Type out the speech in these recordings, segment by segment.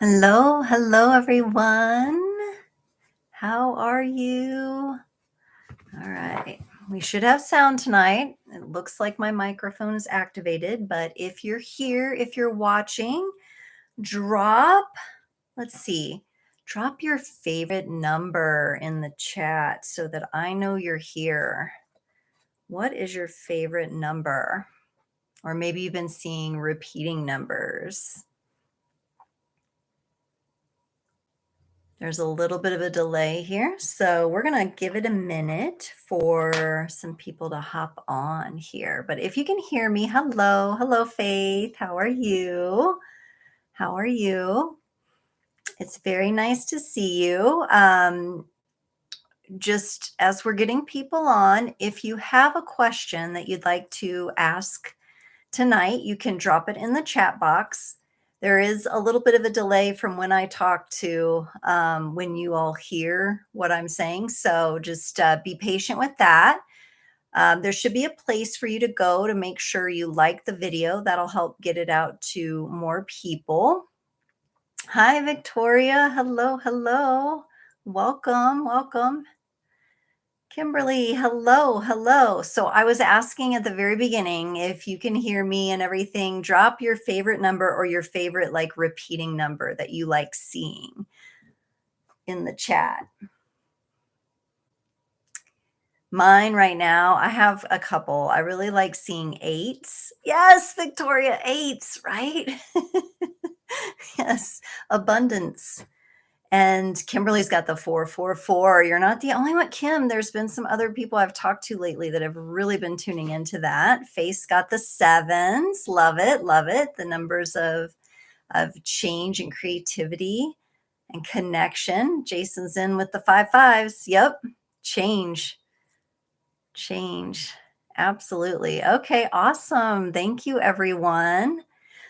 Hello, hello everyone. How are you? All right. We should have sound tonight. It looks like my microphone is activated, but if you're here, if you're watching, let's see, drop your favorite number in the chat so that I know you're here. What is your favorite number? Or maybe you've been seeing repeating numbers. There's a little bit of a delay here, so we're going to give it a minute for some people to hop on here. But if you can hear me, hello, hello, Faith. How are you? How are you? It's very nice to see you. Just as we're getting people on, if you have a question that you'd like to ask tonight, you can drop it in the chat box. There is a little bit of a delay from when I talk to when you all hear what I'm saying. So just be patient with that. There should be a place for you to go to make sure you like the video. That'll help get it out to more people. Hi, Victoria. Hello, hello. Welcome, welcome. Kimberly, hello, hello. So I was asking at the very beginning if you can hear me and everything, drop your favorite number or your favorite like repeating number that you like seeing in the chat. Mine right now, I have a couple. I really like seeing eights. Yes, Victoria, eights, right? Yes, abundance. And Kimberly's got the 444. You're not the only one, Kim. There's been some other people I've talked to lately that have really been tuning into that. Faith's got the sevens. Love it. Love it. The numbers of change and creativity and connection. Jason's in with the 5 5s. Yep. Change. Absolutely. Okay. Awesome. Thank you, everyone.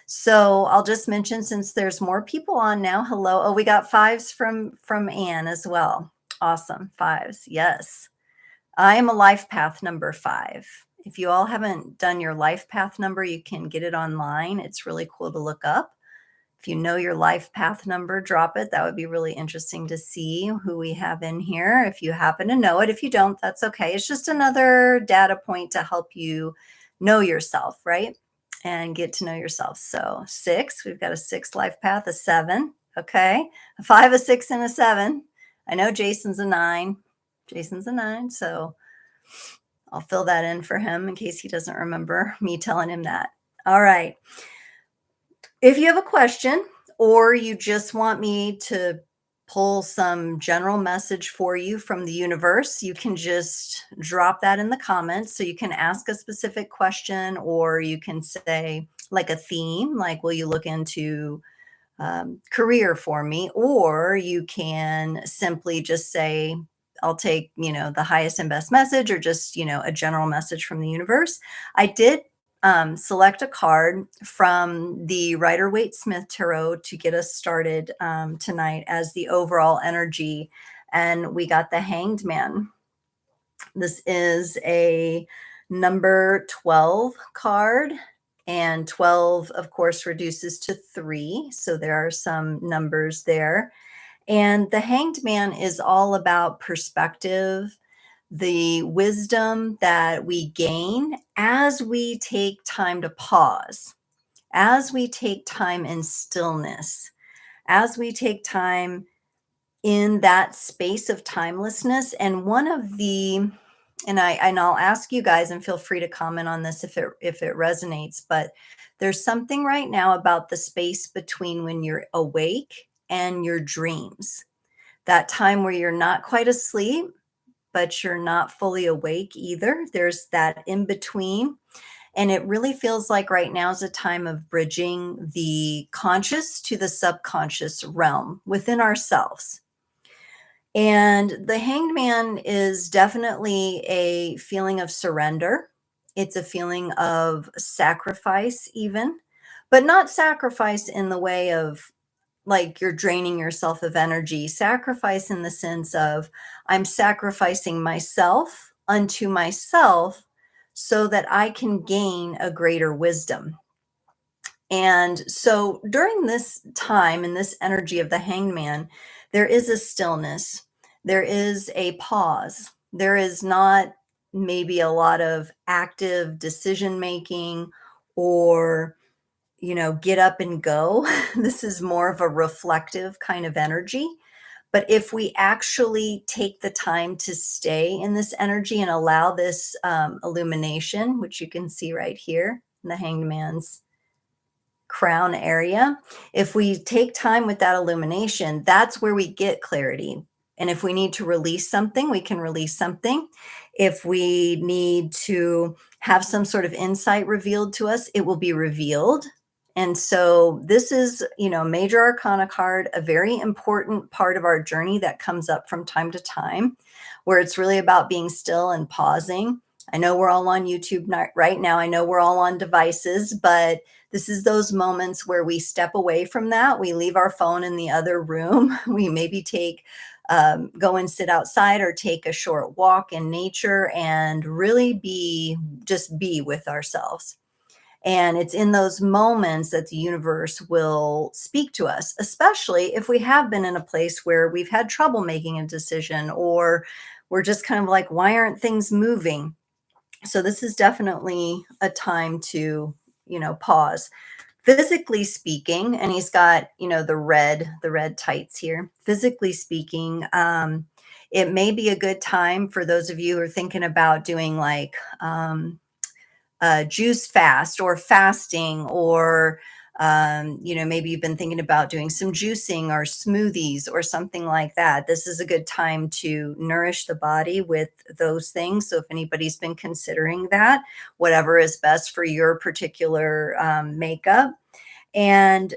So I'll just mention, since there's more people on now, hello. Oh, we got fives from Anne as well. Awesome. Fives. Yes. I am a life path number 5. If you all haven't done your life path number, you can get it online. It's really cool to look up. If you know your life path number, drop it. That would be really interesting to see who we have in here. If you happen to know it, if you don't, that's okay. It's just another data point to help you know yourself, right? And get to know yourself. So 6, we've got a 6 life path, a 7. Okay. A 5, a 6, and a 7. I know Jason's a 9. Jason's a 9. So I'll fill that in for him in case he doesn't remember me telling him that. All right. If you have a question or you just want me to pull some general message for you from the universe, you can just drop that in the comments. So you can ask a specific question, or you can say like a theme, like, will you look into career for me? Or you can simply just say, I'll take, the highest and best message, or just, a general message from the universe. I did select a card from the Rider-Waite-Smith Tarot to get us started tonight as the overall energy. And we got the Hanged Man. This is a number 12 card. And 12, of course, reduces to 3. So there are some numbers there. And the Hanged Man is all about perspective, the wisdom that we gain as we take time to pause, as we take time in stillness, as we take time in that space of timelessness. And one of the, and I'll ask you guys, and feel free to comment on this if it resonates, but there's something right now about the space between when you're awake and your dreams, that time where you're not quite asleep, but you're not fully awake either. There's that in between. And it really feels like right now is a time of bridging the conscious to the subconscious realm within ourselves. And the Hanged Man is definitely a feeling of surrender. It's a feeling of sacrifice, even, but not sacrifice in the way of like you're draining yourself of energy. Sacrifice in the sense of, I'm sacrificing myself unto myself so that I can gain a greater wisdom. And so during this time and this energy of the hanged man, there is a stillness, there is a pause, there is not maybe a lot of active decision making or, get up and go. This is more of a reflective kind of energy. But if we actually take the time to stay in this energy and allow this illumination, which you can see right here in the hanged man's crown area, if we take time with that illumination, that's where we get clarity. And if we need to release something, we can release something. If we need to have some sort of insight revealed to us, it will be revealed. And so this is, major arcana card, a very important part of our journey that comes up from time to time, where it's really about being still and pausing. I know we're all on YouTube right now. I know we're all on devices, but this is those moments where we step away from that. We leave our phone in the other room. We maybe go and sit outside or take a short walk in nature and really just be with ourselves. And it's in those moments that the universe will speak to us, especially if we have been in a place where we've had trouble making a decision or we're just kind of like, why aren't things moving? So this is definitely a time to, pause. Physically speaking, and he's got, the red tights here. Physically speaking, it may be a good time for those of you who are thinking about doing like juice fast or fasting, or maybe you've been thinking about doing some juicing or smoothies or something like that. This is a good time to nourish the body with those things. So if anybody's been considering that, whatever is best for your particular makeup. And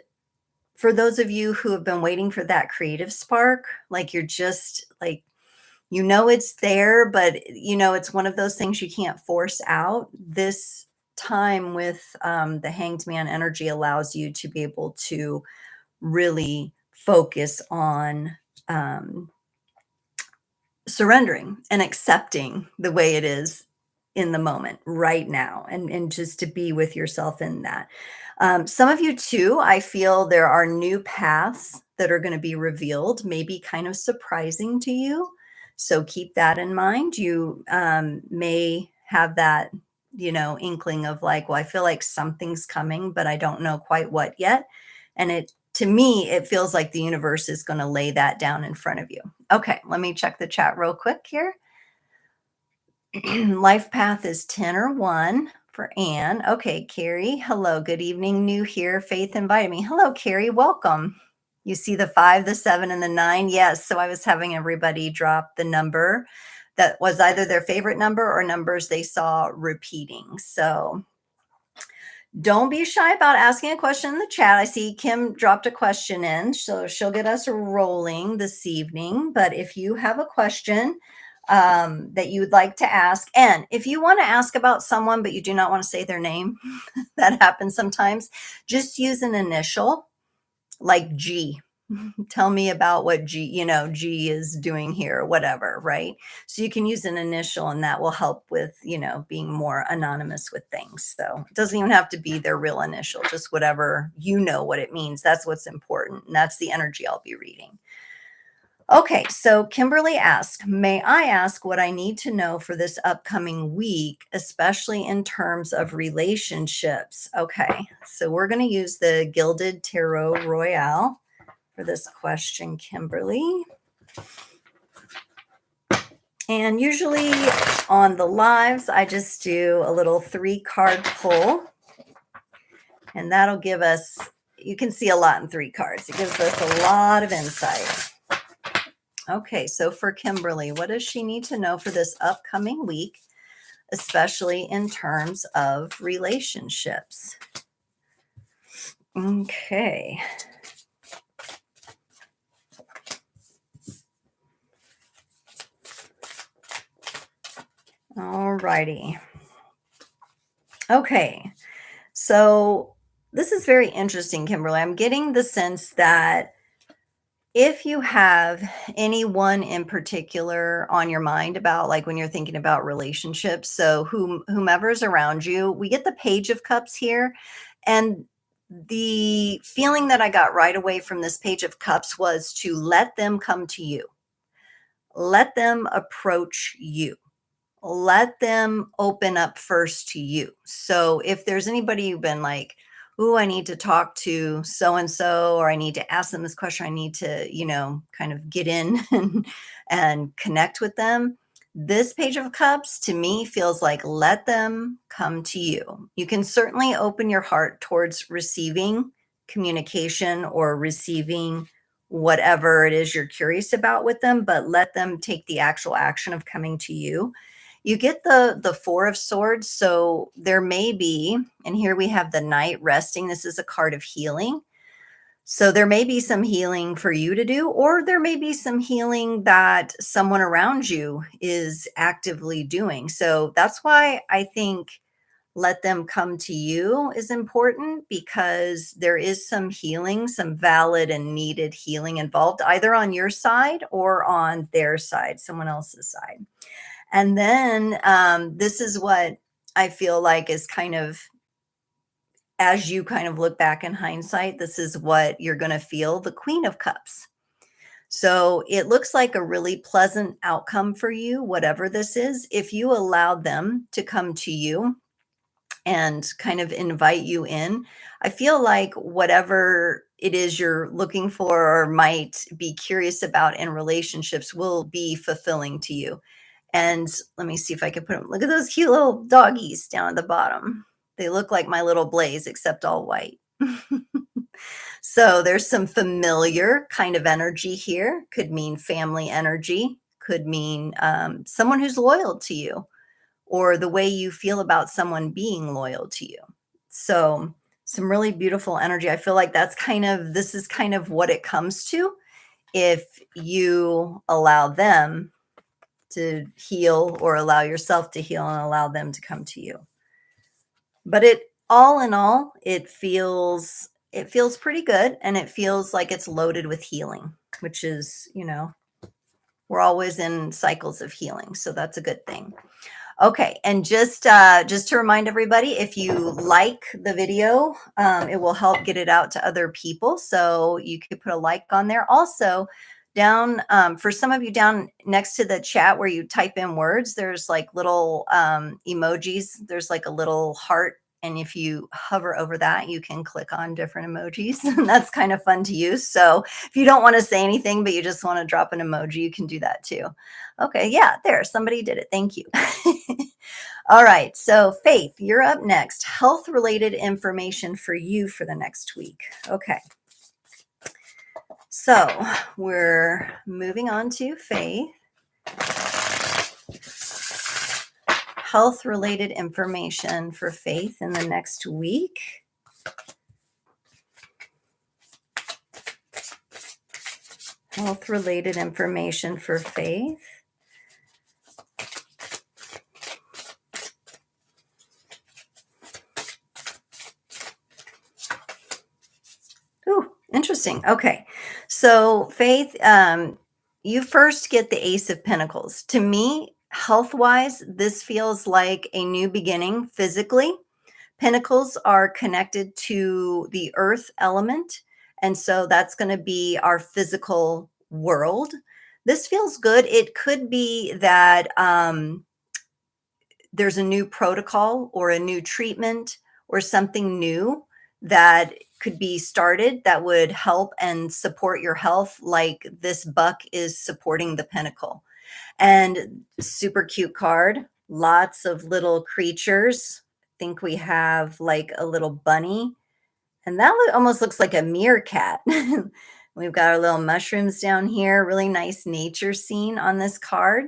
for those of you who have been waiting for that creative spark, like you're just like, it's there, but it's one of those things you can't force out. This time with the hanged man energy allows you to be able to really focus on surrendering and accepting the way it is in the moment right now, and just to be with yourself in that. Some of you too, I feel there are new paths that are going to be revealed, maybe kind of surprising to you. So keep that in mind. You may have that, inkling of like, well, I feel like something's coming, but I don't know quite what yet. And to me, it feels like the universe is going to lay that down in front of you. Okay, let me check the chat real quick here. Life path is 10 or 1 for Anne. Okay, Carrie. Hello, good evening. New here. Faith invited me. Hello, Carrie. Welcome. You see the 5, the 7, and the 9? Yes. So I was having everybody drop the number that was either their favorite number or numbers they saw repeating. So don't be shy about asking a question in the chat. I see Kim dropped a question in, so she'll get us rolling this evening. But if you have a question that you would like to ask, and if you want to ask about someone but you do not want to say their name, that happens sometimes, just use an initial like G. Tell me about what G is doing here, or whatever, right? So you can use an initial and that will help with, being more anonymous with things. So it doesn't even have to be their real initial, just whatever, what it means. That's what's important. And that's the energy I'll be reading. Okay, so Kimberly asked, may I ask what I need to know for this upcoming week, especially in terms of relationships? Okay, so we're going to use the Gilded Tarot Royale for this question, Kimberly. And usually on the lives, I just do a little 3-card pull. And that'll give us, you can see a lot in 3 cards. It gives us a lot of insight. Okay, so for Kimberly, what does she need to know for this upcoming week, especially in terms of relationships? Okay. All righty. Okay, so this is very interesting, Kimberly. I'm getting the sense that if you have anyone in particular on your mind about, like, when you're thinking about relationships, so whomever's around you, we get the Page of Cups here, and the feeling that I got right away from this Page of Cups was to let them come to you. Let them approach you. Let them open up first to you. So if there's anybody you've been like, "Ooh, I need to talk to so and so, or I need to ask them this question, I need to, kind of get in and connect with them." This Page of Cups to me feels like let them come to you. You can certainly open your heart towards receiving communication or receiving whatever it is you're curious about with them, but let them take the actual action of coming to you. You get the Four of Swords, so there may be, and here we have the Knight resting. This is a card of healing. So there may be some healing for you to do, or there may be some healing that someone around you is actively doing. So that's why I think let them come to you is important, because there is some healing, some valid and needed healing involved, either on your side or on their side, someone else's side. And then this is what I feel like is kind of, as you kind of look back in hindsight, this is what you're going to feel, the Queen of Cups. So it looks like a really pleasant outcome for you, whatever this is, if you allow them to come to you and kind of invite you in. I feel like whatever it is you're looking for or might be curious about in relationships will be fulfilling to you. And let me see if I can put them. Look at those cute little doggies down at the bottom. They look like my little Blaze, except all white. So there's some familiar kind of energy here. Could mean family energy. Could mean someone who's loyal to you, or the way you feel about someone being loyal to you. So some really beautiful energy. I feel like this is kind of what it comes to if you allow them to heal, or allow yourself to heal and allow them to come to you. But all in all, it feels pretty good, and it feels like it's loaded with healing, which is, we're always in cycles of healing, so that's a good thing. Okay, and just to remind everybody, if you like the video, it will help get it out to other people. So you could put a like on there. Also, down for some of you, down next to the chat where you type in words, there's like little emojis. There's like a little heart. And if you hover over that, you can click on different emojis. And that's kind of fun to use. So if you don't want to say anything, but you just want to drop an emoji, you can do that too. Okay, yeah, there, somebody did it. Thank you. All right, so Faith, you're up next. Health-related information for you for the next week. Okay. So we're moving on to Faith. Health-related information for Faith in the next week. Health-related information for Faith. Ooh, interesting. Okay. So Faith, you first get the Ace of Pentacles. To me, health-wise, this feels like a new beginning physically. Pentacles are connected to the earth element, and so that's going to be our physical world. This feels good. It could be that there's a new protocol or a new treatment or something new that could be started that would help and support your health, like this buck is supporting the pentacle. And super cute card, lots of little creatures. I think we have like a little bunny, and that almost looks like a meerkat. We've got our little mushrooms down here, really nice nature scene on this card.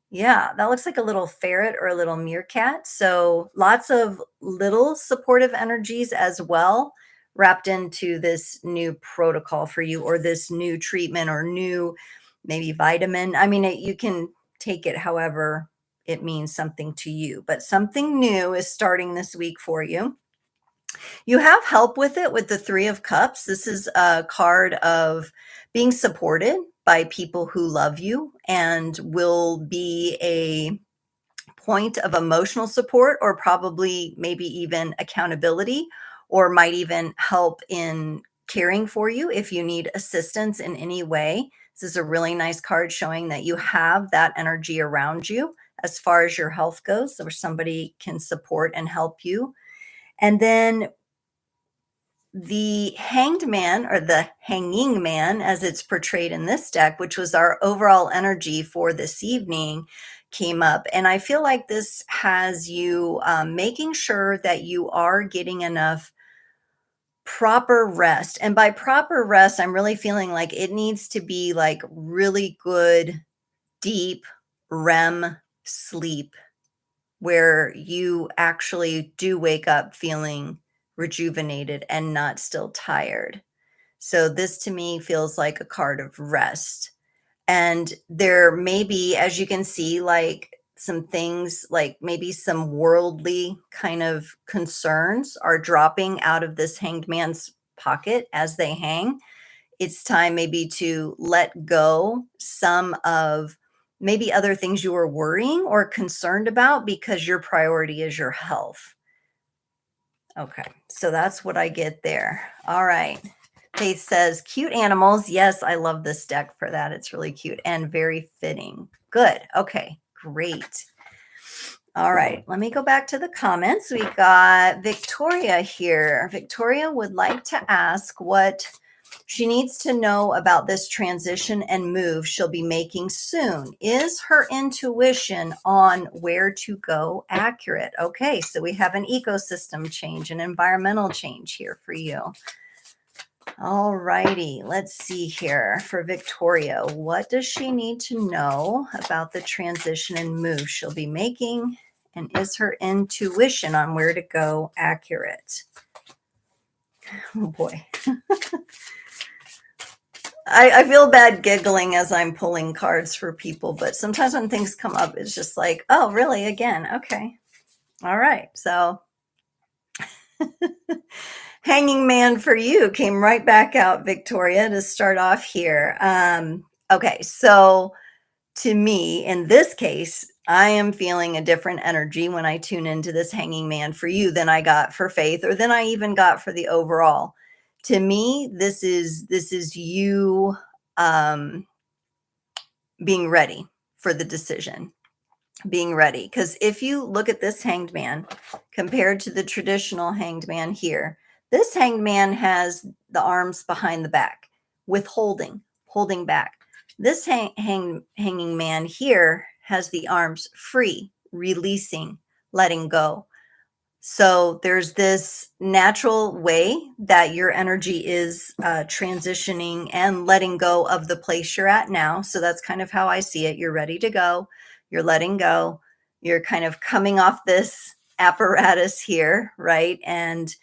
Yeah, that looks like a little ferret or a little meerkat. So lots of little supportive energies as well, wrapped into this new protocol for you, or this new treatment, or new maybe vitamin. I mean, you can take it however it means something to you, but something new is starting this week for you. You have help with it with the Three of Cups. This is a card of being supported by people who love you and will be a point of emotional support, or probably maybe even accountability, or might even help in caring for you if you need assistance in any way. This is a really nice card showing that you have that energy around you as far as your health goes, or somebody can support and help you. And then the hanged man, or the hanging man as it's portrayed in this deck, which was our overall energy for this evening, came up. And I feel like this has you making sure that you are getting enough proper rest. And by proper rest, I'm really feeling like it needs to be like really good, deep REM sleep where you actually do wake up feeling rejuvenated and not still tired. So this to me feels like a card of rest. And there may be, as you can see, like some things like maybe some worldly kind of concerns are dropping out of this hanged man's pocket as they hang. It's time maybe to let go some of maybe other things you were worrying or concerned about because your priority is your health. Okay, so that's what I get there. All right. Faith says, cute animals. Yes, I love this deck for that. It's really cute and very fitting. Good. Okay, great. All right, let me go back to the comments. We got Victoria here. Victoria would like to ask what she needs to know about this transition and move she'll be making soon. Is her intuition on where to go accurate? Okay, so we have an ecosystem change, an environmental change here for you. All righty, let's see here for Victoria. What does she need to know about the transition and move she'll be making? And is her intuition on where to go accurate? Oh boy. I feel bad giggling as I'm pulling cards for people, but sometimes when things come up, it's just like, oh, really? Again? Okay. All right. So hanging man for you came right back out, Victoria, to start off here. Okay. So to me, in this case, I am feeling a different energy when I tune into this hanging man for you than I got for Faith, or than I even got for the overall. To me, this is you being ready for the decision, being ready. Because if you look at this hanged man compared to the traditional hanged man here, this hanged man has the arms behind the back, withholding, holding back. This hanging man here has the arms free, releasing, letting go. So there's this natural way that your energy is transitioning and letting go of the place you're at now. So that's kind of how I see it. You're ready to go. You're letting go. You're kind of coming off this apparatus here, right? And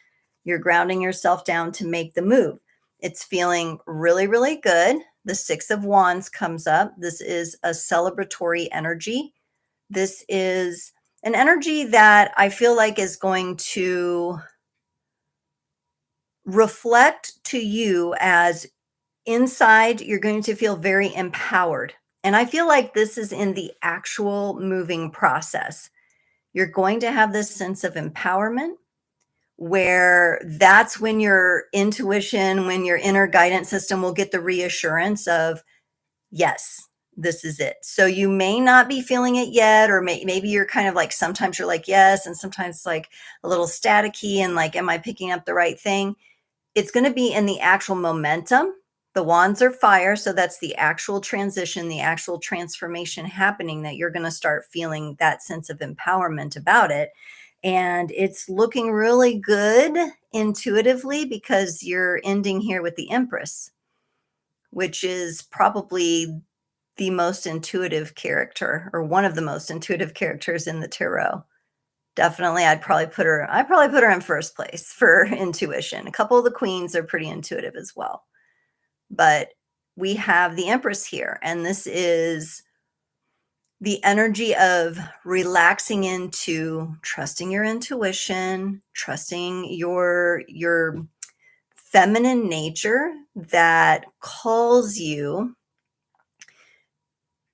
you're grounding yourself down to make the move. It's feeling really, really good. The Six of Wands comes up. This is a celebratory energy. This is an energy that I feel like is going to reflect to you as inside, you're going to feel very empowered. And I feel like this is in the actual moving process. You're going to have this sense of empowerment where that's when your intuition, when your inner guidance system will get the reassurance of, yes, this is it. So you may not be feeling it yet, or maybe you're kind of like, sometimes you're like, yes, and sometimes it's like a little staticky and like, am I picking up the right thing? It's going to be in the actual momentum. The wands are fire, so that's the actual transition, the actual transformation happening, that you're going to start feeling that sense of empowerment about it. And it's looking really good intuitively because you're ending here with the Empress, which is probably the most intuitive character, or one of the most intuitive characters in the tarot. Definitely, I'd probably put her in first place for intuition. A couple of the queens are pretty intuitive as well. But we have the Empress here, and this is the energy of relaxing into trusting your intuition, trusting your feminine nature that calls you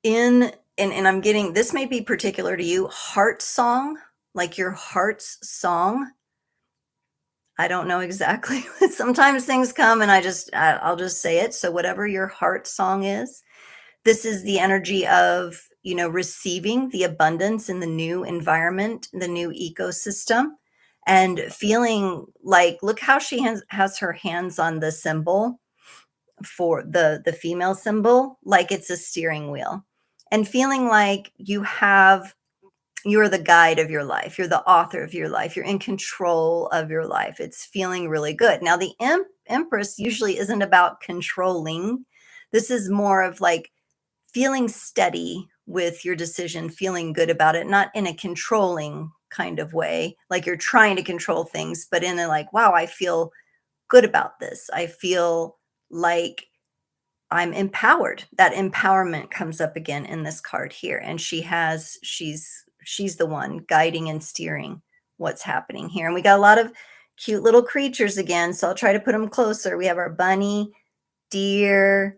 in. And I'm getting, this may be particular to you, heart song, like your heart's song. I don't know exactly. Sometimes things come and I'll just say it. So whatever your heart song is, this is the energy of, receiving the abundance in the new environment, the new ecosystem, and feeling like, look how she has her hands on the symbol for the female symbol, like it's a steering wheel, and feeling like you're the guide of your life. You're the author of your life. You're in control of your life. It's feeling really good. Now, the Empress usually isn't about controlling. This is more of like feeling steady with your decision, feeling good about it, not in a controlling kind of way, like you're trying to control things, but in a like, wow, I feel good about this. I feel like I'm empowered. That empowerment comes up again in this card here. And she's the one guiding and steering what's happening here. And we got a lot of cute little creatures again. So I'll try to put them closer. We have our bunny, deer.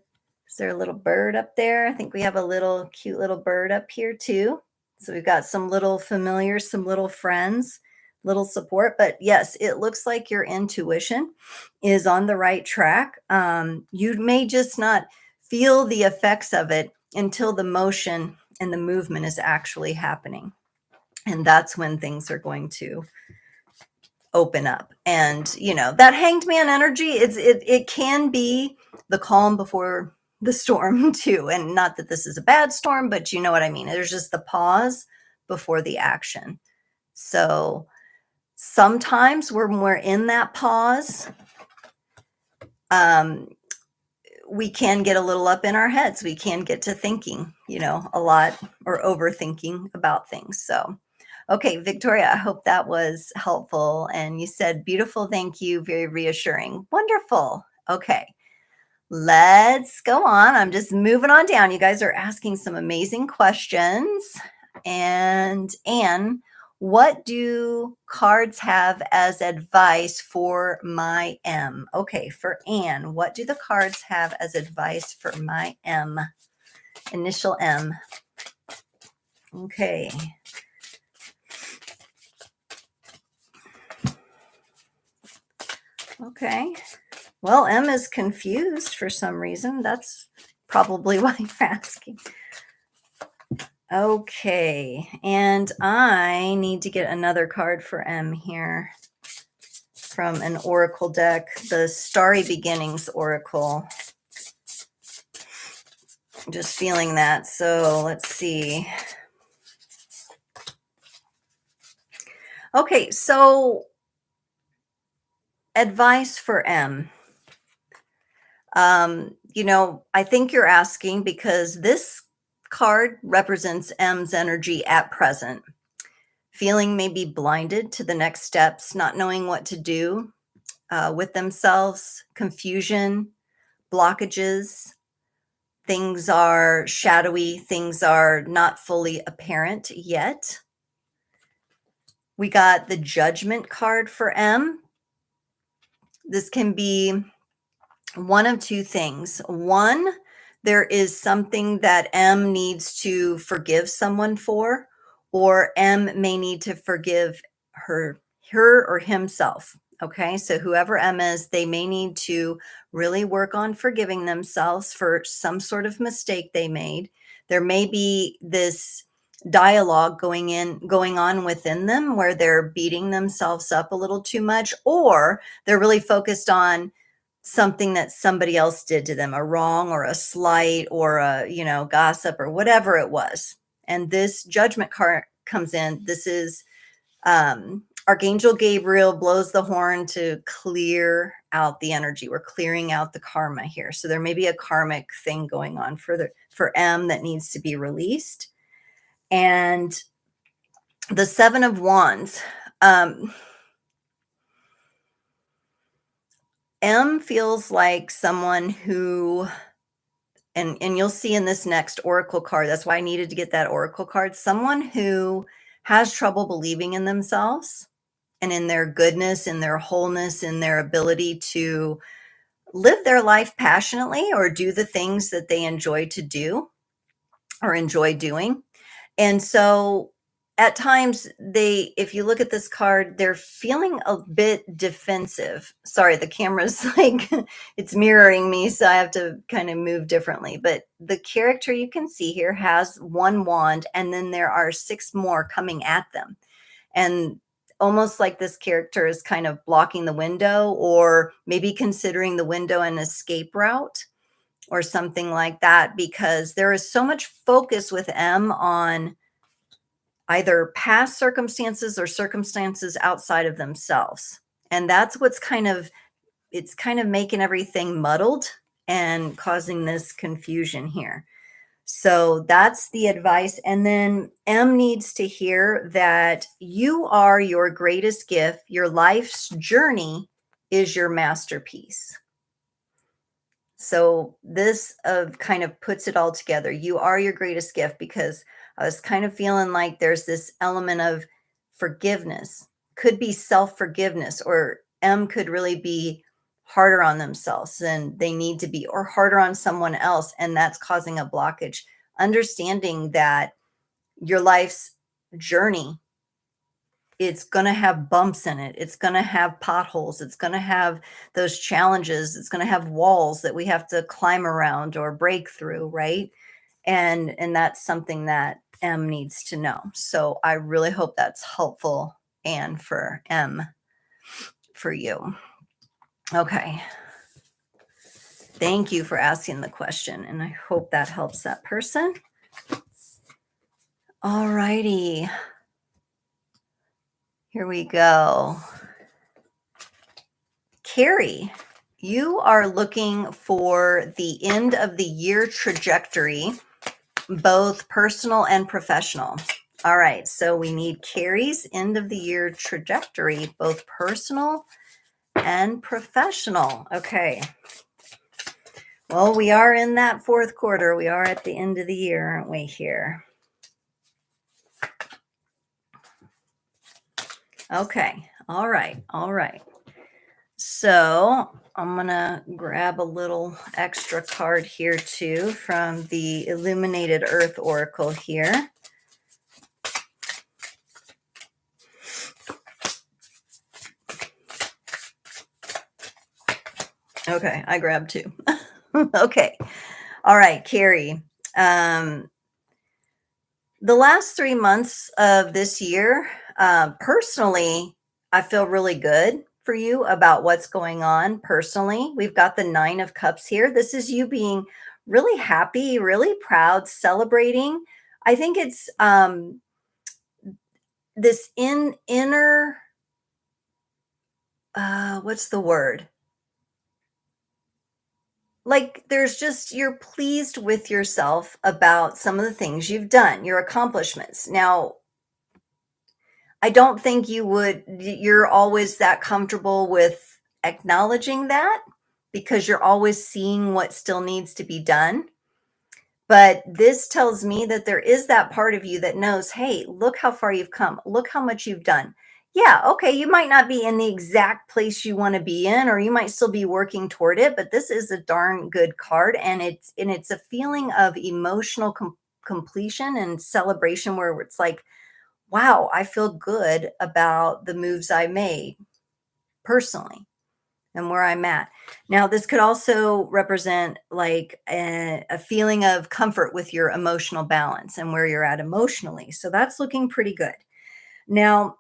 Is there a little bird up there? I think we have a little cute little bird up here too. So we've got some little familiars, some little friends, little support. But yes, it looks like your intuition is on the right track. You may just not feel the effects of it until the motion and the movement is actually happening. And that's when things are going to open up. And that hanged man energy, it can be the calm before the storm too. And not that this is a bad storm, but you know what I mean. There's just the pause before the action. So sometimes when we're in that pause, we can get a little up in our heads. We can get to thinking, a lot, or overthinking about things. So, okay, Victoria, I hope that was helpful. And you said, beautiful, thank you, very reassuring. Wonderful. Okay, let's go on. I'm just moving on down. You guys are asking some amazing questions. And Anne, what do cards have as advice for my M? Okay, for Anne, what do the cards have as advice for my M? Initial M. Okay. Okay. Well, M is confused for some reason. That's probably why you're asking. Okay, and I need to get another card for M here from an oracle deck, the Starry Beginnings Oracle. I'm just feeling that, so let's see. Okay, so advice for M. I think you're asking because this card represents M's energy at present. Feeling maybe blinded to the next steps, not knowing what to do with themselves, confusion, blockages. Things are shadowy. Things are not fully apparent yet. We got the Judgment card for M. This can be one of two things. One, there is something that M needs to forgive someone for, or M may need to forgive her or himself. Okay, so whoever M is, they may need to really work on forgiving themselves for some sort of mistake they made. There may be this dialogue going on within them where they're beating themselves up a little too much, or they're really focused on something that somebody else did to them, a wrong or a slight or a, gossip or whatever it was. And this Judgment card comes in. This is Archangel Gabriel blows the horn to clear out the energy. We're clearing out the karma here. So there may be a karmic thing going on for M that needs to be released. And the Seven of Wands, M feels like someone who, and you'll see in this next oracle card, that's why I needed to get that oracle card, someone who has trouble believing in themselves and in their goodness, in their wholeness, in their ability to live their life passionately or do the things that they enjoy to do or enjoy doing. And so at times if you look at this card, they're feeling a bit defensive. Sorry, the camera's like, it's mirroring me, so I have to kind of move differently. But the character you can see here has one wand, and then there are six more coming at them. And almost like this character is kind of blocking the window, or maybe considering the window an escape route or something like that, because there is so much focus with M on either past circumstances or circumstances outside of themselves. And that's what's it's kind of making everything muddled and causing this confusion here. So that's the advice. And then M needs to hear that you are your greatest gift. Your life's journey is your masterpiece. So this kind of puts it all together. You are your greatest gift, because I was kind of feeling like there's this element of forgiveness. Could be self-forgiveness, or M could really be harder on themselves than they need to be, or harder on someone else, and that's causing a blockage. Understanding that your life's journey, it's going to have bumps in it. It's going to have potholes. It's going to have those challenges. It's going to have walls that we have to climb around or break through, right? And that's something that M needs to know. So I really hope that's helpful, and for M, for you. Okay. Thank you for asking the question, and I hope that helps that person. All righty. Here we go. Carrie, you are looking for the end of the year trajectory, both personal and professional. All right, so we need Carrie's end of the year trajectory, both personal and professional. Okay. Well, we are in that fourth quarter. We are at the end of the year, aren't we, here? Okay. All right. All right. So I'm going to grab a little extra card here too from the Illuminated Earth Oracle here. Okay, I grabbed two. Okay. All right, Carrie. The last 3 months of this year, personally, I feel really good for you about what's going on personally. We've got the 9 of Cups here. This is you being really happy, really proud, celebrating. I think it's this inner, what's the word? Like there's just, you're pleased with yourself about some of the things you've done, your accomplishments. Now, I don't think you're always that comfortable with acknowledging that, because you're always seeing what still needs to be done. But this tells me that there is that part of you that knows, hey, look how far you've come. Look how much you've done. Yeah, okay, you might not be in the exact place you want to be in, or you might still be working toward it, but this is a darn good card, and it's a feeling of emotional completion and celebration, where it's like, wow, I feel good about the moves I made personally and where I'm at. Now, this could also represent like a feeling of comfort with your emotional balance and where you're at emotionally. So that's looking pretty good. Now,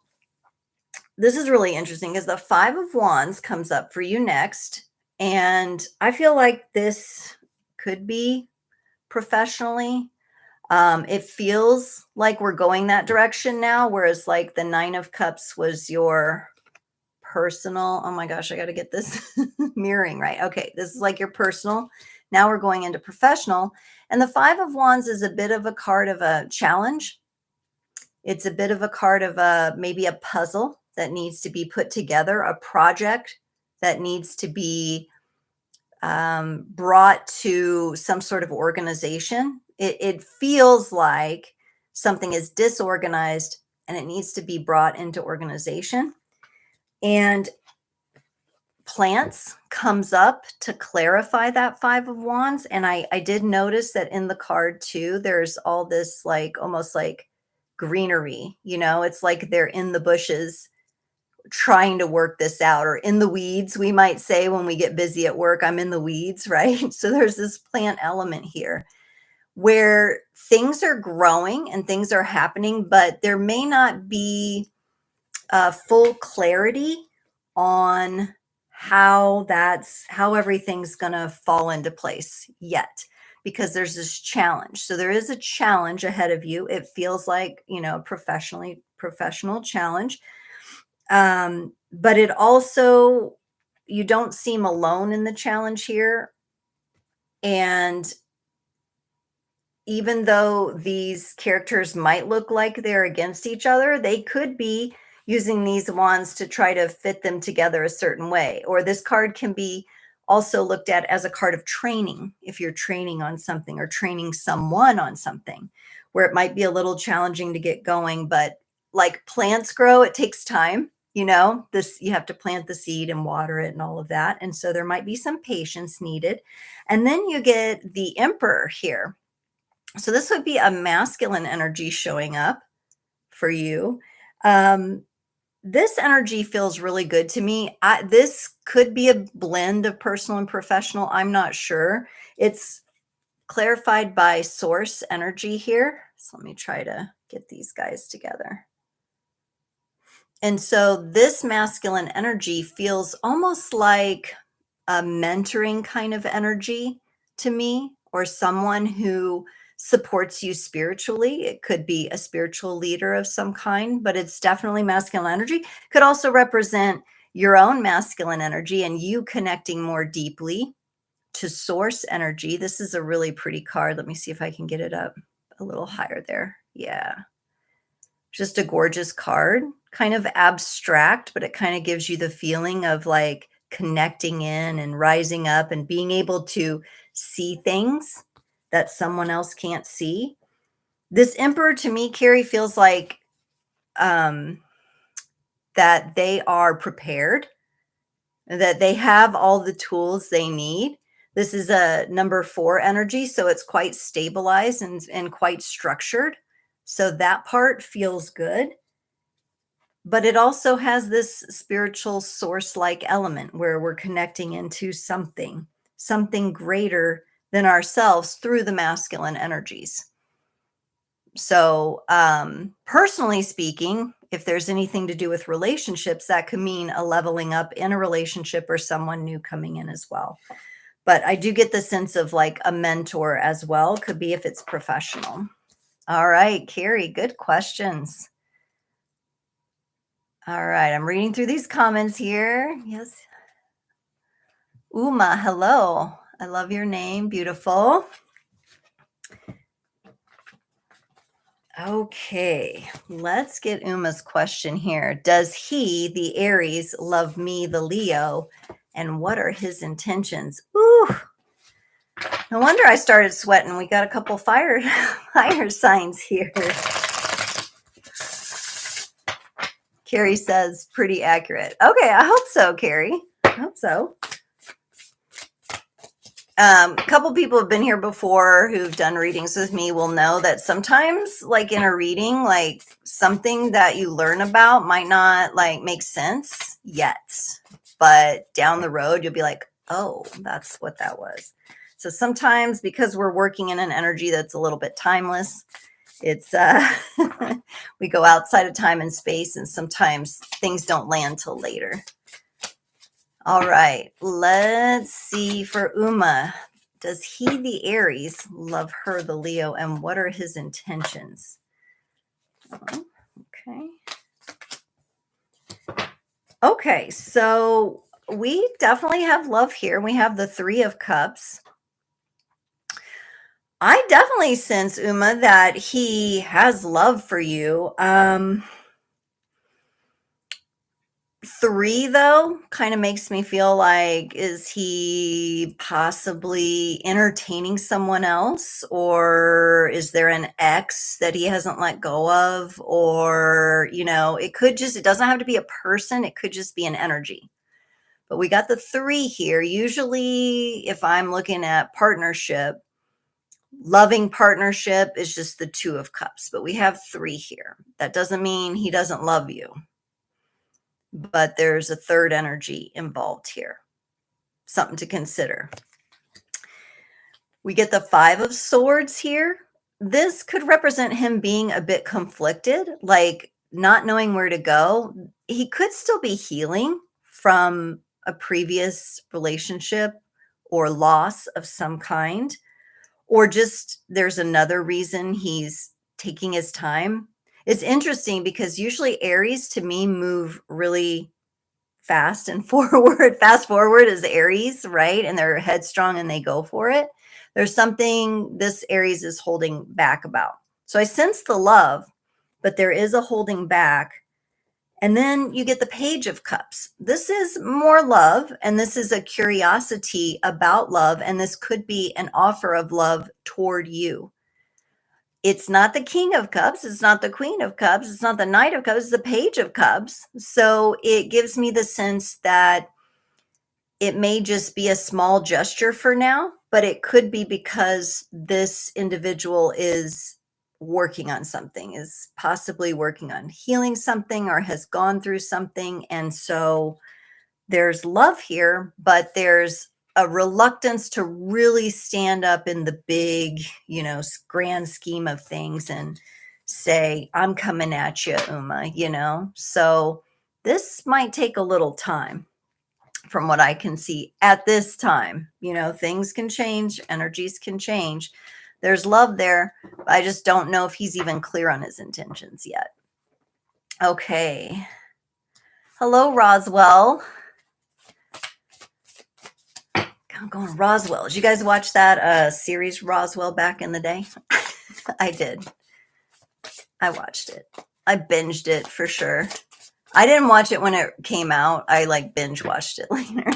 this is really interesting because the 5 of Wands comes up for you next. And I feel like this could be professionally. It feels like we're going that direction now, whereas like the 9 of Cups was your personal. Oh my gosh, I got to get this mirroring right. Okay, this is like your personal. Now we're going into professional. And the 5 of Wands is a bit of a card of a challenge. It's a bit of a card of maybe a puzzle that needs to be put together, a project that needs to be brought to some sort of organization. It feels like something is disorganized and it needs to be brought into organization. And plants comes up to clarify that 5 of Wands. And I did notice that in the card too, there's all this like almost like greenery, you know, it's like they're in the bushes trying to work this out, or in the weeds, we might say when we get busy at work, I'm in the weeds, right? So there's this plant element here where things are growing and things are happening, but there may not be full clarity on how everything's going to fall into place yet, because there's this challenge. So there is a challenge ahead of you. It feels like, you know, professional challenge. But it also, you don't seem alone in the challenge here. And even though these characters might look like they're against each other, they could be using these wands to try to fit them together a certain way. Or this card can be also looked at as a card of training, if you're training on something or training someone on something, where it might be a little challenging to get going. But like plants grow, it takes time. You know, this, you have to plant the seed and water it and all of that. And so there might be some patience needed. And then you get the Emperor here. So this would be a masculine energy showing up for you. This energy feels really good to me. This could be a blend of personal and professional. I'm not sure. It's clarified by source energy here. So let me try to get these guys together. And so this masculine energy feels almost like a mentoring kind of energy to me, or someone who supports you spiritually. It could be a spiritual leader of some kind, but it's definitely masculine energy. Could also represent your own masculine energy and you connecting more deeply to source energy. This is a really pretty card. Let me see if I can get it up a little higher there. Yeah. Just a gorgeous card, kind of abstract, but it kind of gives you the feeling of like connecting in and rising up and being able to see things that someone else can't see. This Emperor to me, Carrie, feels like that they are prepared, that they have all the tools they need. This is a number 4 energy, so it's quite stabilized and quite structured. So that part feels good. But it also has this spiritual source-like element where we're connecting into something greater than ourselves through the masculine energies. So, personally speaking, if there's anything to do with relationships, that could mean a leveling up in a relationship or someone new coming in as well. But I do get the sense of like a mentor as well. Could be if it's professional. All right, Carrie, good questions. All right, I'm reading through these comments here. Yes. Uma, hello. I love your name. Beautiful. Okay, let's get Uma's question here. Does he, the Aries, love me, the Leo? And what are his intentions? Ooh, no wonder I started sweating. We got a couple fire signs here. Carrie says pretty accurate. Okay, I hope so, Carrie. I hope so. A couple people have been here before who've done readings with me will know that sometimes, like in a reading, like something that you learn about might not like make sense yet, but down the road you'll be like, oh, that's what that was. So sometimes, because we're working in an energy that's a little bit timeless, it's we go outside of time and space, and sometimes things don't land till later. All right, let's see for Uma. Does he, the Aries, love her, the Leo, and what are his intentions? Oh, okay. Okay, so we definitely have love here. We have the 3 of Cups. I definitely sense, Uma, that he has love for you. 3 though kind of makes me feel like, is he possibly entertaining someone else, or is there an ex that he hasn't let go of? Or, you know, it doesn't have to be a person, it could just be an energy. But we got the 3 here. Usually if I'm looking at partnership, Loving partnership is just the Two of Cups, but we have 3 here. That doesn't mean he doesn't love you, but there's a third energy involved here. Something to consider. We get the 5 of Swords here. This could represent him being a bit conflicted, like not knowing where to go. He could still be healing from a previous relationship or loss of some kind, or just there's another reason he's taking his time. It's interesting because usually Aries to me move really fast and forward. Fast forward is Aries, right? And they're headstrong and they go for it. There's something this Aries is holding back about. So I sense the love, but there is a holding back. And then you get the Page of Cups. This is more love, and this is a curiosity about love, and this could be an offer of love toward you. It's not the King of Cups, it's not the Queen of Cups, it's not the Knight of Cups, it's the Page of Cups. So it gives me the sense that it may just be a small gesture for now, but it could be because this individual is working on something, is possibly working on healing something or has gone through something. And so there's love here, but there's a reluctance to really stand up in the big, grand scheme of things and say, I'm coming at you, Uma. So this might take a little time from what I can see at this time. Things can change, energies can change. There's love there. I just don't know if he's even clear on his intentions yet. Okay. Hello, Roswell. I'm going Roswell. Did you guys watch that series Roswell back in the day? I did. I watched it. I binged it for sure. I didn't watch it when it came out. I binge watched it later.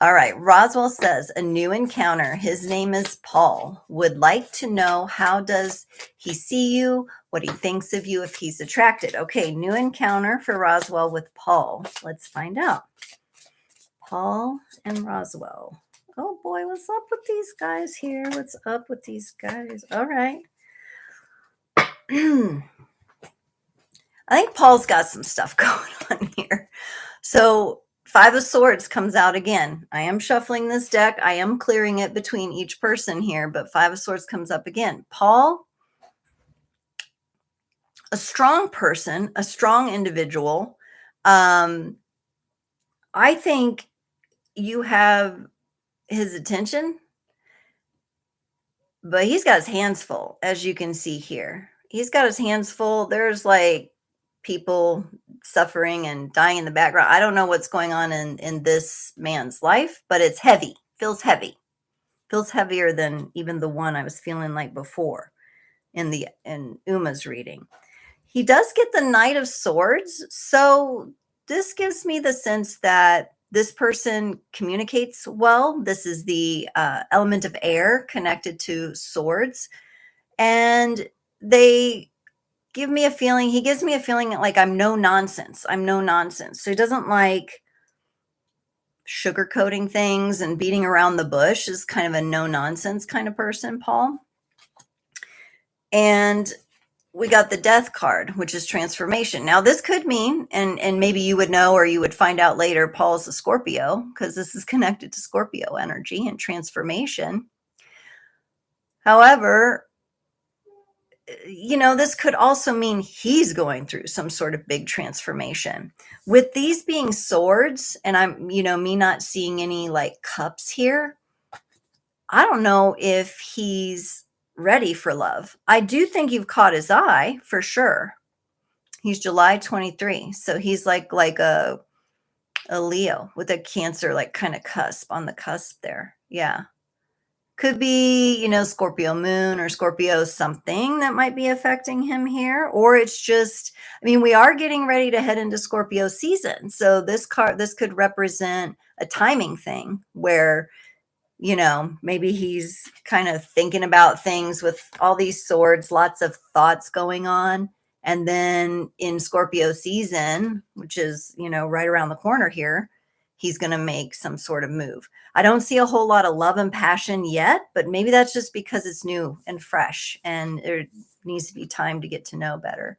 All right. Roswell says, a new encounter. His name is Paul. Would like to know, how does he see you? What he thinks of you, if he's attracted. Okay. New encounter for Roswell with Paul. Let's find out. Paul and Roswell. Oh boy, what's up with these guys here? What's up with these guys? All right. I think Paul's got some stuff going on here. So 5 of Swords comes out again. I am shuffling this deck. I am clearing it between each person here, but 5 of Swords comes up again. Paul, a strong person, a strong individual. I think you have his attention, but he's got his hands full, as you can see here. He's got his hands full. There's people suffering and dying in the background. I don't know what's going on in this man's life, but it's heavy. Feels heavy. Feels heavier than even the one I was feeling like before in Uma's reading. He does get the Knight of Swords. So this gives me the sense that this person communicates well. This is the element of air connected to swords. And he gives me a feeling like I'm no nonsense. I'm no nonsense. So he doesn't like sugarcoating things and beating around the bush. Is kind of a no nonsense kind of person, Paul. And we got the Death card, which is transformation. Now this could mean, and maybe you would know, or you would find out later, Paul's a Scorpio, because this is connected to Scorpio energy and transformation. However, this could also mean he's going through some sort of big transformation. With these being swords, and I'm, me not seeing any cups here, I don't know if he's ready for love. I do think you've caught his eye for sure. He's July 23. So he's like a Leo with a Cancer, kind of cusp on the cusp there. Yeah. Could be, Scorpio moon or Scorpio something that might be affecting him here. Or it's just, we are getting ready to head into Scorpio season. So this could represent a timing thing where, maybe he's kind of thinking about things with all these swords, lots of thoughts going on. And then in Scorpio season, which is, right around the corner here, he's going to make some sort of move. I don't see a whole lot of love and passion yet, but maybe that's just because it's new and fresh and there needs to be time to get to know better.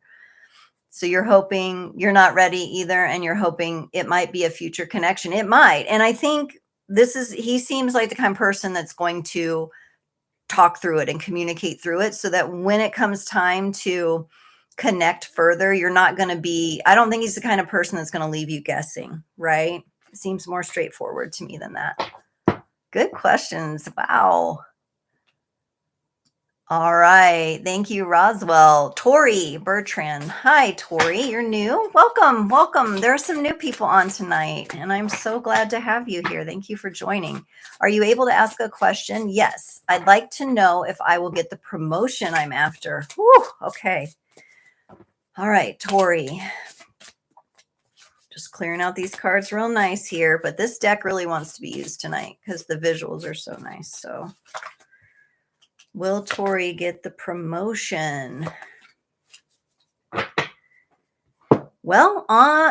So you're hoping you're not ready either, and you're hoping it might be a future connection. It might. And I think he seems like the kind of person that's going to talk through it and communicate through it so that when it comes time to connect further, you're not going to be, I don't think he's the kind of person that's going to leave you guessing, right? It seems more straightforward to me than that. Good questions. Wow. All right. Thank you, Roswell. Tori Bertrand. Hi, Tori. You're new. Welcome. Welcome. There are some new people on tonight, and I'm so glad to have you here. Thank you for joining. Are you able to ask a question? Yes. I'd like to know if I will get the promotion I'm after. Whew, okay. All right, Tori. Just clearing out these cards real nice here, but this deck really wants to be used tonight because the visuals are so nice. So will Tori get the promotion? Well,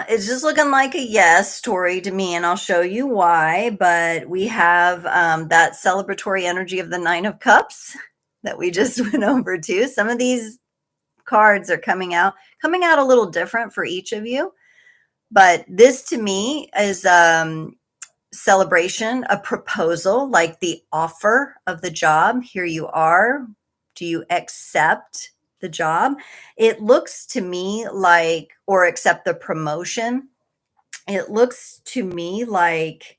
it's just looking like a yes, Tori, to me, and I'll show you why. But we have that celebratory energy of the Nine of Cups that we just went over to. Some of these cards are coming out a little different for each of you. But this to me is celebration, a proposal, like the offer of the job. Here you are. Do you accept the job? It looks to me like, or accept the promotion. It looks to me like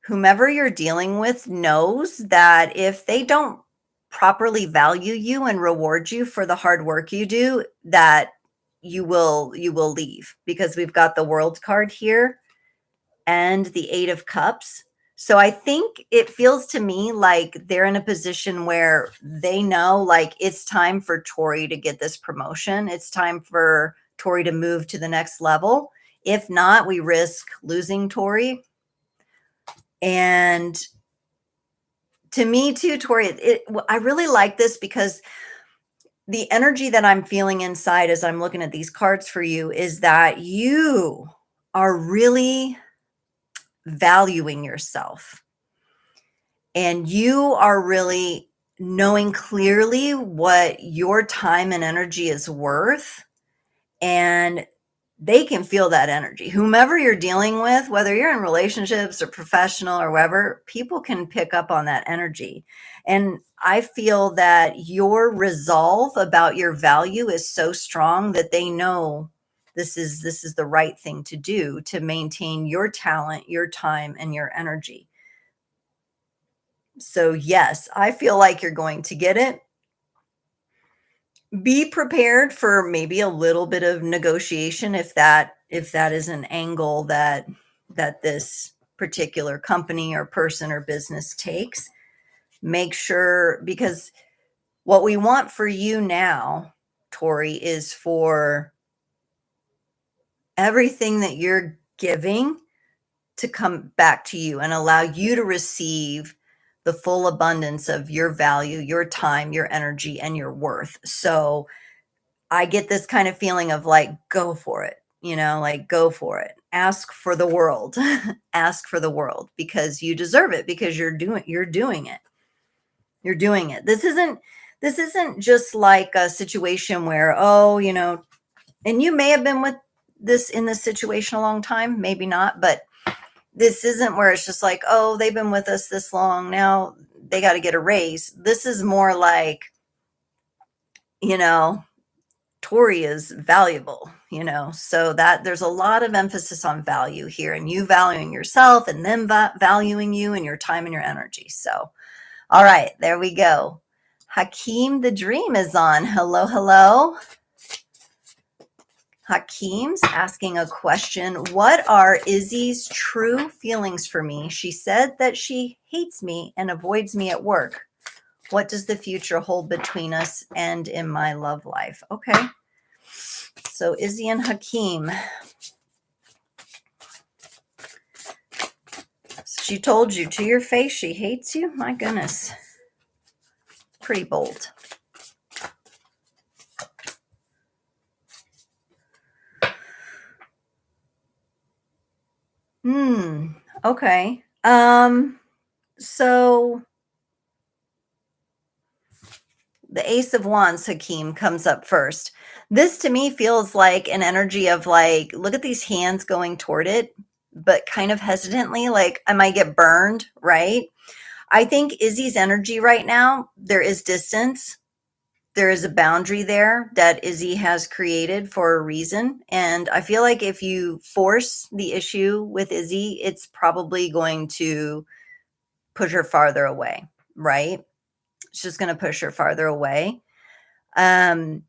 whomever you're dealing with knows that if they don't properly value you and reward you for the hard work you do, that you will leave, because we've got the World card here and the Eight of Cups. So I think it feels to me like they're in a position where they know, like, it's time for Tori to get this promotion. It's time for Tori to move to the next level. If not, we risk losing Tori. And to me too, Tori, I really like this because the energy that I'm feeling inside as I'm looking at these cards for you is that you are really valuing yourself, and you are really knowing clearly what your time and energy is worth, and they can feel that energy. Whomever you're dealing with, whether you're in relationships or professional or wherever, people can pick up on that energy. And I feel that your resolve about your value is so strong that they know this is the right thing to do to maintain your talent, your time, and your energy. So yes, I feel like you're going to get it. Be prepared for maybe a little bit of negotiation if that is an angle that this particular company or person or business takes. Make sure, because what we want for you now, Tori, is for everything that you're giving to come back to you and allow you to receive the full abundance of your value, your time, your energy, and your worth. So I get this kind of feeling of like, go for it, like go for it. Ask for the world. Ask for the world, because you deserve it, because you're doing it. You're doing it. This isn't just like a situation where, and you may have been with in this situation a long time, maybe not, but this isn't where it's just like, oh, they've been with us this long, now they got to get a raise. This is more like, Tori is valuable, so that there's a lot of emphasis on value here, and you valuing yourself and them valuing you and your time and your energy. So, all right, there we go. Hakeem the Dream is on. Hello, hello. Hakeem's asking a question. What are Izzy's true feelings for me? She said that she hates me and avoids me at work. What does the future hold between us and in my love life? Okay. So Izzy and Hakeem. She told you to your face she hates you? My goodness. Pretty bold. Hmm. Okay. So the Ace of Wands, Hakeem, comes up first. This to me feels like an energy of like, look at these hands going toward it, but kind of hesitantly, like I might get burned, right? I think Izzy's energy right now, there is distance. There is a boundary there that Izzy has created for a reason. And I feel like if you force the issue with Izzy, it's probably going to push her farther away, right? It's just going to push her farther away. Um,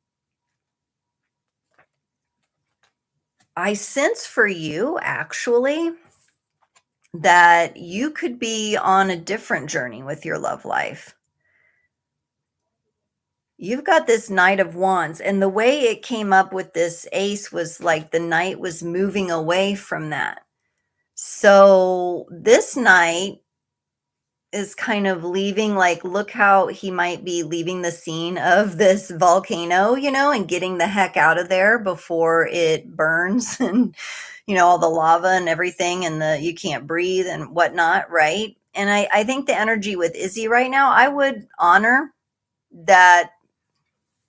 I sense for you actually that you could be on a different journey with your love life. You've got this Knight of Wands, and the way it came up with this ace was like the knight was moving away from that. So this knight is kind of leaving, like, look how he might be leaving the scene of this volcano, and getting the heck out of there before it burns and, all the lava and everything and you can't breathe and whatnot, right? And I think the energy with Izzy right now, I would honor that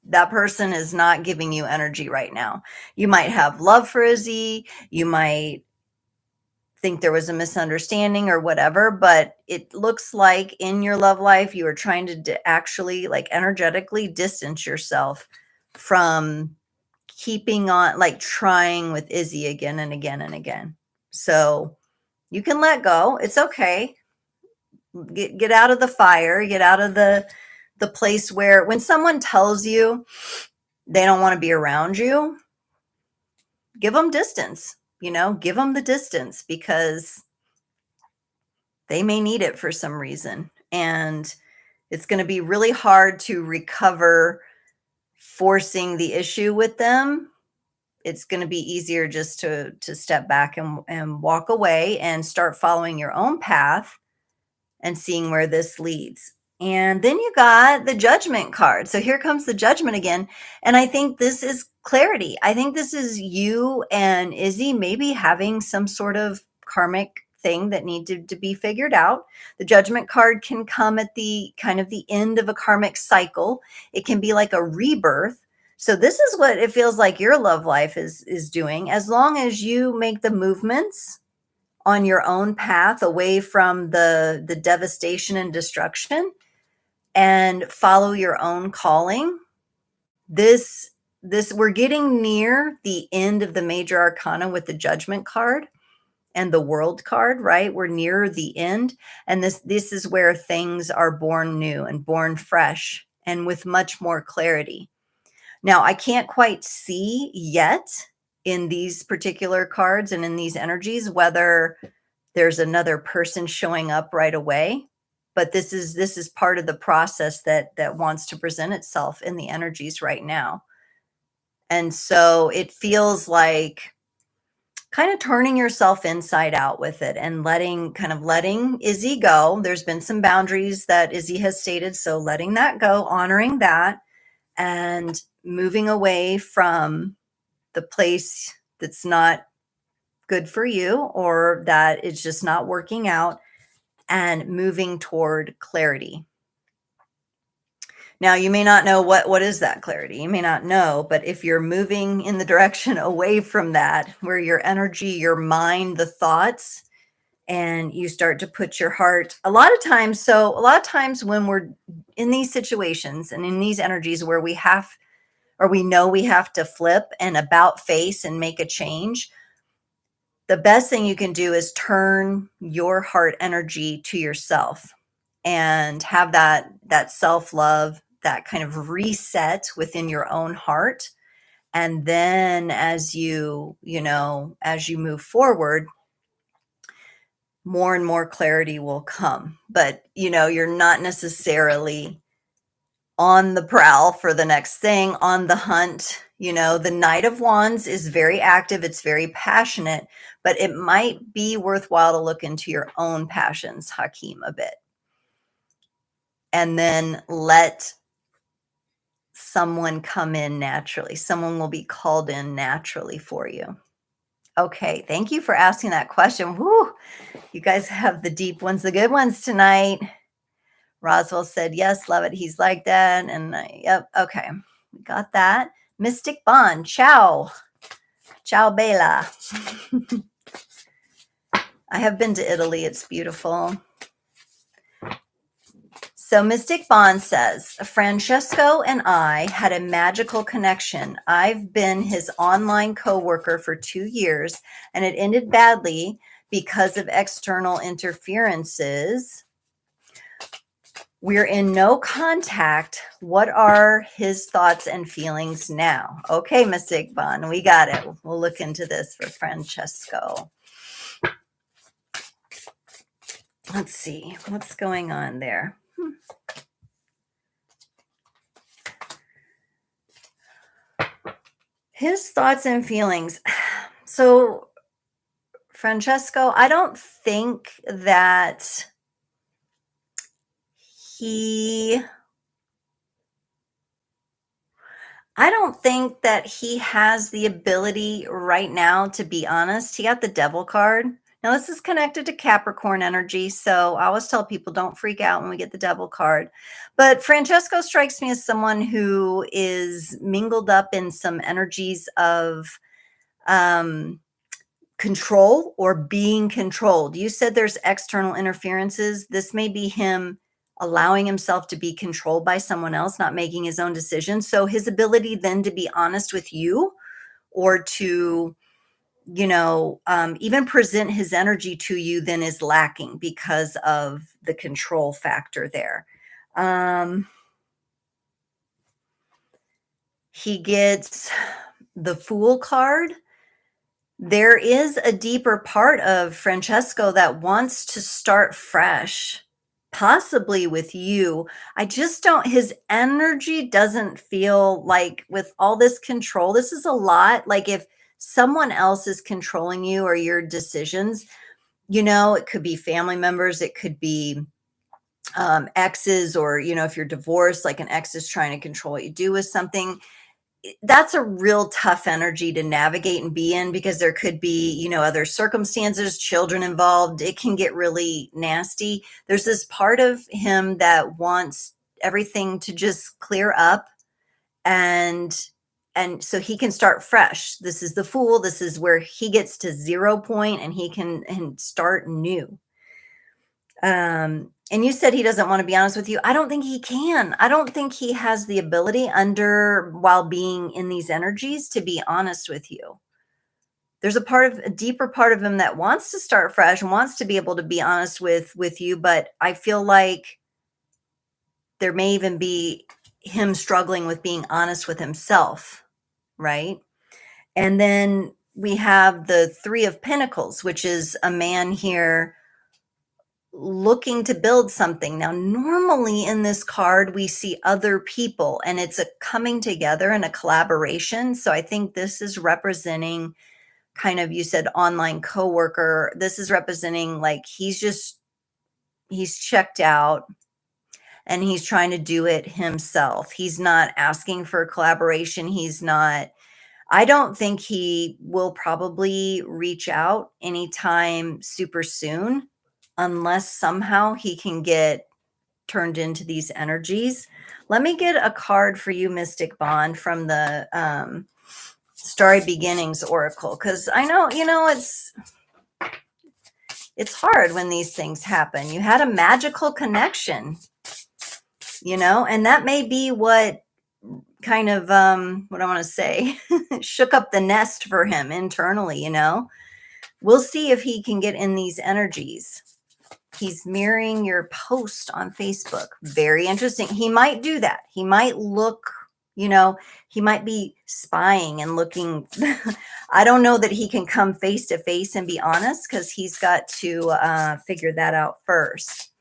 that person is not giving you energy right now. You might have love for Izzy, you might think there was a misunderstanding or whatever, but it looks like in your love life you are trying to actually like energetically distance yourself from keeping on, like trying with Izzy again and again and again. So you can let go. It's okay. Get out of the fire, get out of the place where when someone tells you they don't want to be around you, give them distance, give them the distance because they may need it for some reason. And it's going to be really hard to recover forcing the issue with them. It's going to be easier just to step back and walk away and start following your own path and seeing where this leads. And then you got the Judgment card. So here comes the Judgment again. And I think this is clarity. I think this is you and Izzy maybe having some sort of karmic thing that needed to be figured out. The Judgment card can come at the kind of the end of a karmic cycle. It can be like a rebirth. So this is what it feels like your love life is doing. As long as you make the movements on your own path away from the devastation and destruction and follow your own calling, this we're getting near the end of the major arcana with the Judgment card and the World card, right? We're near the end, and this is where things are born new and born fresh and with much more clarity. Now, I can't quite see yet in these particular cards and in these energies whether there's another person showing up right away, but this is part of the process that wants to present itself in the energies right now. And so it feels like kind of turning yourself inside out with it and letting Izzy go. There's been some boundaries that Izzy has stated, so letting that go, honoring that, and moving away from the place that's not good for you or that it's just not working out, and moving toward clarity. Now, you may not know what is that clarity. You may not know, but if you're moving in the direction away from that, where your energy, your mind, the thoughts, and you start to put your heart, a lot of times when we're in these situations and in these energies where we have, or we know we have to flip and about face and make a change, the best thing you can do is turn your heart energy to yourself and have that self-love, that kind of reset within your own heart. And then as you move forward, more and more clarity will come. But you're not necessarily on the prowl for the next thing, on the hunt. The Knight of Wands is very active, it's very passionate, but it might be worthwhile to look into your own passions, Hakeem, a bit. And then let someone come in naturally. Someone will be called in naturally for you. Okay, thank you for asking that question. Woo, you guys have the deep ones, the good ones tonight. Roswell said, yes, love it. He's like that. And yep, okay, we got that. Mystic Bond, ciao. Ciao, Bella. I have been to Italy. It's beautiful. So Mystic Bond says, Francesco and I had a magical connection. I've been his online coworker for 2 years, and it ended badly because of external interferences. We're in no contact. What are his thoughts and feelings now? Okay, Mystic Bond, we got it. We'll look into this for Francesco. Let's see what's going on there. His thoughts and feelings. So, Francesco, I don't think that he has the ability right now to be honest. He got the devil card. Now, this is connected to Capricorn energy, so I always tell people don't freak out when we get the devil card. But Francesco strikes me as someone who is mingled up in some energies of control or being controlled. You said there's external interferences. This may be him allowing himself to be controlled by someone else, not making his own decisions. So his ability then to be honest with you or to, even present his energy to you then is lacking because of the control factor there. He gets the Fool card. There is a deeper part of Francesco that wants to start fresh, possibly with you. I just don't, his energy doesn't feel like with all this control, this is a lot. Like if someone else is controlling you or your decisions, it could be family members, it could be exes, or, if you're divorced, like an ex is trying to control what you do with something. That's a real tough energy to navigate and be in because there could be, other circumstances, children involved. It can get really nasty. There's this part of him that wants everything to just clear up and so he can start fresh. This is the Fool. This is where he gets to 0 point and he can start new. And you said he doesn't want to be honest with you. I don't think he can. I don't think he has the ability while being in these energies to be honest with you. There's a deeper part of him that wants to start fresh and wants to be able to be honest with you. But I feel like there may even be him struggling with being honest with himself. Right. And then we have the Three of Pentacles, which is a man here looking to build something. Now, normally in this card, we see other people and it's a coming together and a collaboration. So I think this is representing kind of, you said online coworker. This is representing like he's checked out and he's trying to do it himself. He's not asking for collaboration. I don't think he will probably reach out anytime super soon unless somehow he can get turned into these energies. Let me get a card for you, Mystic Bond, from the Starry Beginnings Oracle, because I know, it's hard when these things happen. You had a magical connection, and that may be what kind of, what I want to say, shook up the nest for him internally, We'll see if he can get in these energies. He's mirroring your post on Facebook. Very interesting. He might do that. He might look, he might be spying and looking. I don't know that he can come face to face and be honest because he's got to figure that out first.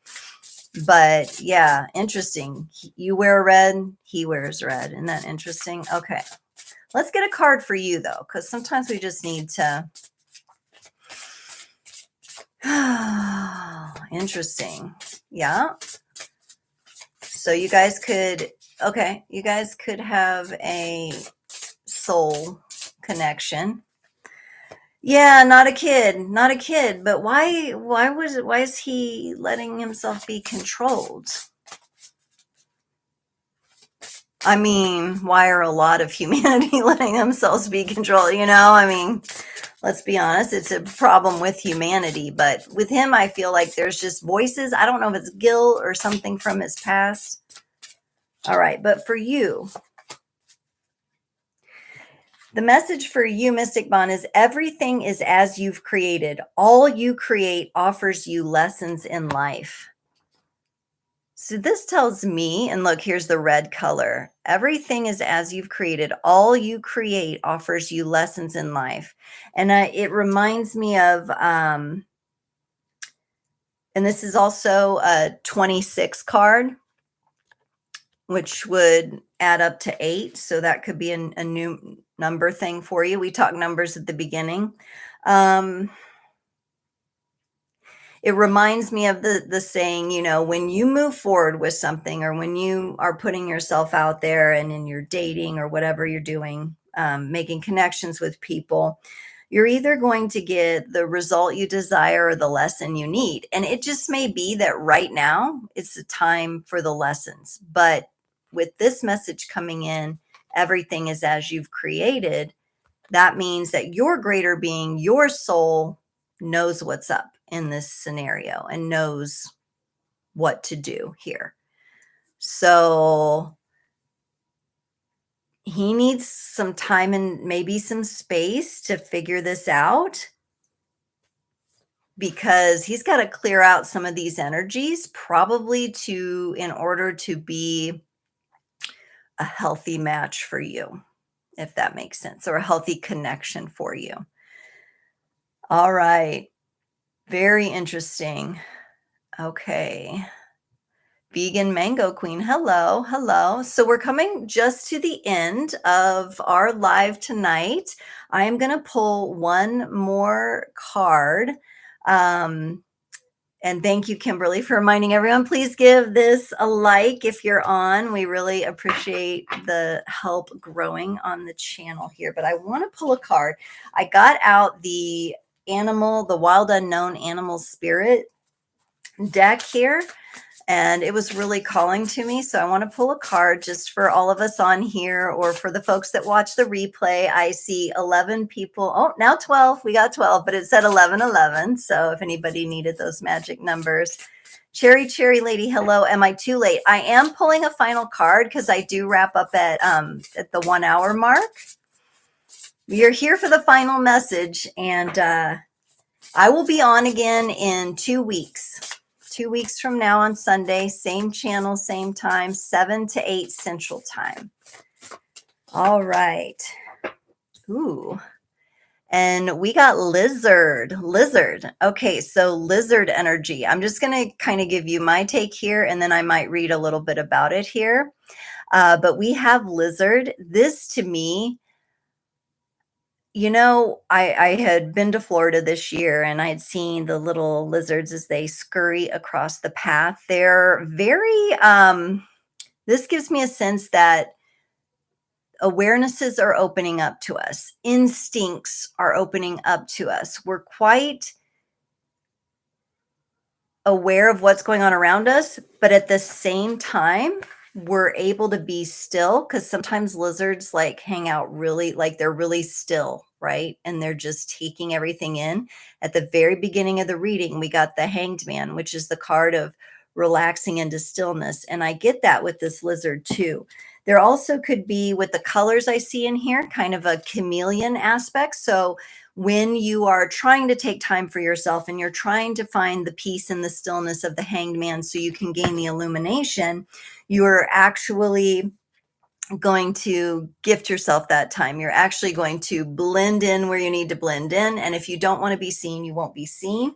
But yeah, interesting. You wear red, he wears red. Isn't that interesting? Okay. Let's get a card for you though, because sometimes we just need to. Interesting. Yeah. So you guys could have a soul connection. Yeah, not a kid, not a kid. But why is he letting himself be controlled? I mean, why are a lot of humanity letting themselves be controlled? I mean, let's be honest, it's a problem with humanity. But with him, I feel like there's just voices. I don't know if it's guilt or something from his past. All right, but for you, the message for you, Mystic Bond, is everything is as you've created. All you create offers you lessons in life. So this tells me, and look, here's the red color. Everything is as you've created. All you create offers you lessons in life. And it reminds me of, and this is also a 26 card, which would add up to 8. So that could be a new number thing for you. We talked numbers at the beginning. It reminds me of the saying, when you move forward with something, or when you are putting yourself out there and in your dating or whatever you're doing, making connections with people, you're either going to get the result you desire or the lesson you need. And it just may be that right now it's the time for the lessons. But with this message coming in, everything is as you've created. That means that your greater being, your soul, knows what's up in this scenario and knows what to do here. So he needs some time and maybe some space to figure this out, because he's got to clear out some of these energies, probably in order to be a healthy match for you, if that makes sense, or a healthy connection for you. All right. Very interesting. Okay. Vegan Mango Queen. Hello. Hello. So we're coming just to the end of our live tonight. I am going to pull one more card. And thank you, Kimberly, for reminding everyone. Please give this a like if you're on. We really appreciate the help growing on the channel here. But I want to pull a card. I got out the Wild Unknown Animal Spirit deck here, and it was really calling to me. So I want to pull a card just for all of us on here, or for the folks that watch the replay. I see 11 people. Oh, now 12. We got 12, but it said 1111. So if anybody needed those magic numbers. Cherry Lady, hello. Am I too late? I am pulling a final card because I do wrap up at the 1 hour mark. You're here for the final message, and I will be on again in 2 weeks. 2 weeks from now on Sunday, same channel, same time, 7 to 8 Central Time. All right. Ooh. And we got lizard. Okay, so lizard energy. I'm just going to kind of give you my take here, and then I might read a little bit about it here. But we have lizard. This, to me, I had been to Florida this year, and I had seen the little lizards as they scurry across the path. They're very, this gives me a sense that awarenesses are opening up to us. Instincts are opening up to us. We're quite aware of what's going on around us, but at the same time, we're able to be still, because sometimes lizards hang out really, they're really still, right? And they're just taking everything in. At the very beginning of the reading, we got the Hanged Man, which is the card of relaxing into stillness. And I get that with this lizard too. There also could be, with the colors I see in here, kind of a chameleon aspect. So when you are trying to take time for yourself and you're trying to find the peace and the stillness of the Hanged Man so you can gain the illumination, you're actually going to gift yourself that time. You're actually going to blend in where you need to blend in. And if you don't want to be seen, you won't be seen.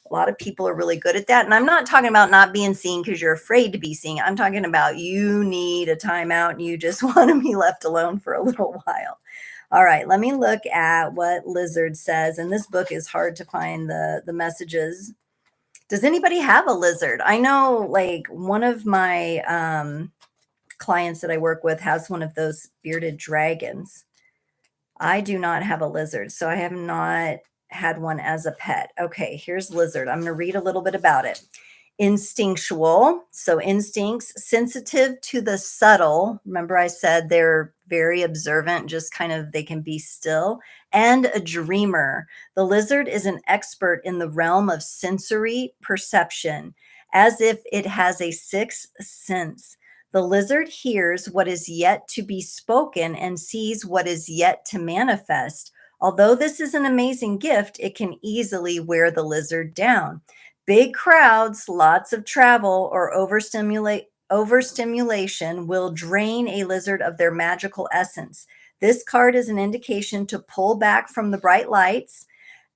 A lot of people are really good at that. And I'm not talking about not being seen because you're afraid to be seen. I'm talking about you need a timeout and you just want to be left alone for a little while. All right, let me look at what lizard says. And this book is hard to find the messages. Does anybody have a lizard? I know one of my clients that I work with has one of those bearded dragons. I do not have a lizard, so I have not had one as a pet. Okay, here's lizard. I'm going to read a little bit about it. Instinctual, so instincts, sensitive to the subtle. Remember, I said they're very observant, just kind of they can be still, and a dreamer. The lizard is an expert in the realm of sensory perception, as if it has a sixth sense. The lizard hears what is yet to be spoken and sees what is yet to manifest. Although this is an amazing gift, it can easily wear the lizard down. Big crowds, lots of travel, or overstimulation will drain a lizard of their magical essence. This card is an indication to pull back from the bright lights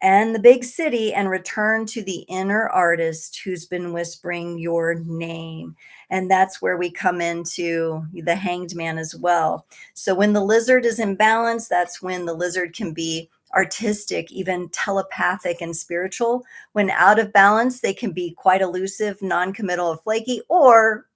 and the big city and return to the inner artist who's been whispering your name. And that's where we come into the hanged man as well. So when the lizard is in balance, that's when the lizard can be artistic, even telepathic and spiritual. When out of balance, they can be quite elusive, non-committal, flaky, or,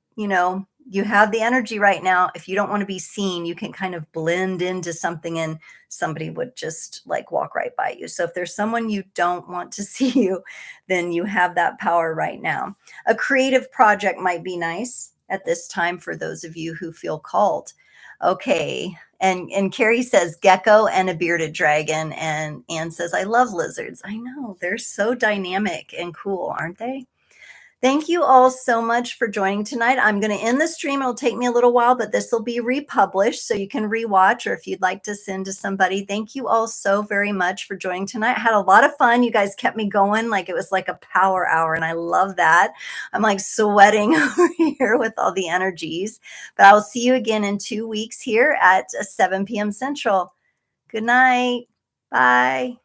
you have the energy right now. If you don't want to be seen, you can kind of blend into something and somebody would just like walk right by you. So if there's someone you don't want to see you, then you have that power right now. A creative project might be nice at this time for those of you who feel called. Okay. And Carrie says gecko and a bearded dragon. And Anne says, I love lizards. I know, they're so dynamic and cool, aren't they? Thank you all so much for joining tonight. I'm going to end the stream. It'll take me a little while, but this will be republished so you can rewatch, or if you'd like to send to somebody. Thank you all so very much for joining tonight. I had a lot of fun. You guys kept me going like it was like a power hour, and I love that. I'm like sweating over here with all the energies, but I will see you again in 2 weeks here at 7 p.m. Central. Good night. Bye.